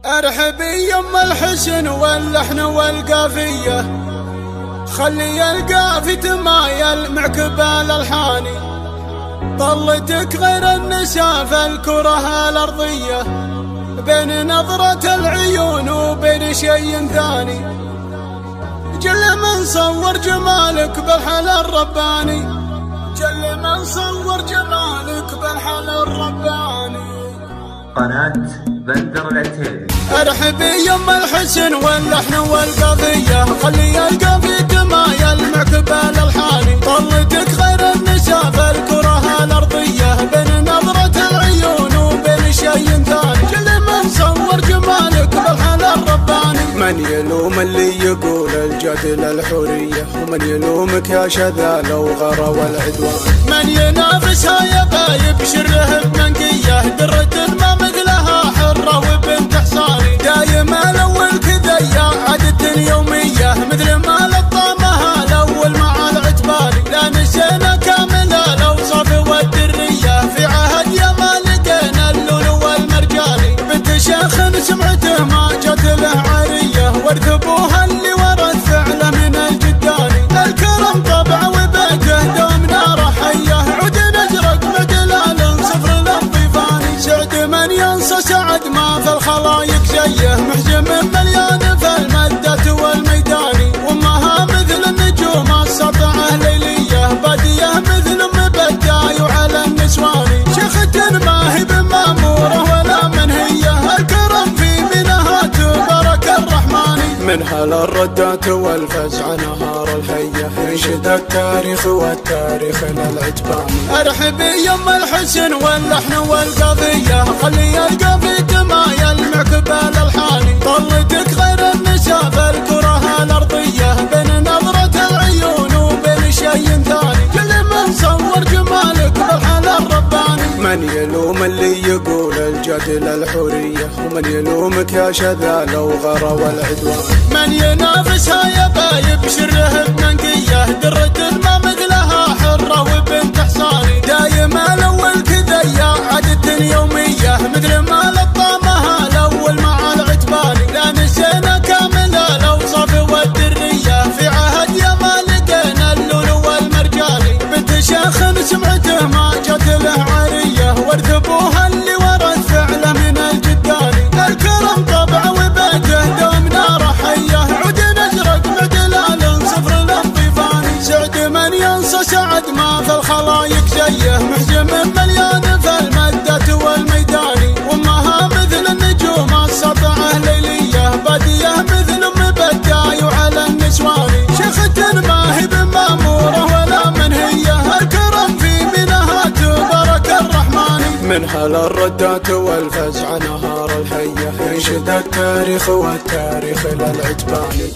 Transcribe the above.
ارحبي يم الحسن واللحن والقافية، خلي القافي تمايل مع كبال الحاني. طلتك غير النساء في الكرة الأرضية، بين نظرة العيون وبين شيء ثاني. جل من صور جمالك بالحل الرباني، جل من صور جمالك بالحل الرباني. قناة بندر العتيبي. ارحبي يم الحسن واللحن والقافية، خلي القافي تمايل مع كبال الحاني. طلتك غير النساء في الكرة الأرضية، بين نظرة العيون وبين شيء ثاني. جل من صور جمالك بالحل الرباني. من يلوم اللي يقول الجد للحورية، ومن يلومك يا شذا وغرى والعدوان. من ينافسها يا غايب شره بمنقية، درة ما مثلها حرة وبنت حصاني. دايم الأول كذية عادة يومية، مثل ما لطمها الأول مع العتباني. لا نسينا كامل الأوصاف والدرية، في عهد يا ما لقينا اللؤلؤ والمرجاني. بنت شيخ سمعته ما جت له عارية، ورث ابوها اللي ورث فعله من الجداني. الكرم طبع وبيته دوم نار حيه، عود ازرق مدلال صفر للضيفاني. سعد من ينسى سعد ما في الخلايق زيه، محجم مليان في المدة والميداني. وامها مثل النجوم السطعه ليليه، باديه مثل ام بداي وعلى النسواني. شيخة ما هي بماموره ولا منهيه، الكرم في منها تبارك الرحمن. منها للردات والفزع نهار الهيه، ينشد التاريخ والتاريخ للعتباني. ارحبي يم الحسن واللحن والقافية، خلي القافي تمايل مع كبال الحاني. طلتك غير النساء في الكرة الأرضية، بين نظرة العيون وبين شيء ثاني. جل من صور جمالك بالحل الرباني. من يلوم اللي يقول الجد للحورية، ومن يلومك يا شذا وغرى والعدوان. من ينافسها يا غايب شره بمنقية، درة ما مثلها حرة وبنت حصاني. دايم الأول كذية عادة يومية، مثل ما لطمها الأول مع العتباني. لا نسينا كامل الأوصاف والدرية، في عهد يا ما لقينا اللؤلؤ والمرجاني. بنت شيخ سمعته ما جت له عارية، ورث ابوها اللي ورث فعله من الجداني. الكرم طبع وبيته دوم نار حيه، عود ازرق مدلال صفر للضيفاني. سعد من ينسى سعد ما في الخلايق زيه، محجم مليان في المدة والميداني. وامها مثل النجوم السطعه ليليه، باديه مثل ام بداي وعلى النسواني. شيخة ما هي بماموره ولا منهيه، الكرم في منها تبارك الرحمن. منها للردات والفزع نهار الهيه، ينشد التاريخ والتاريخ للعتباني.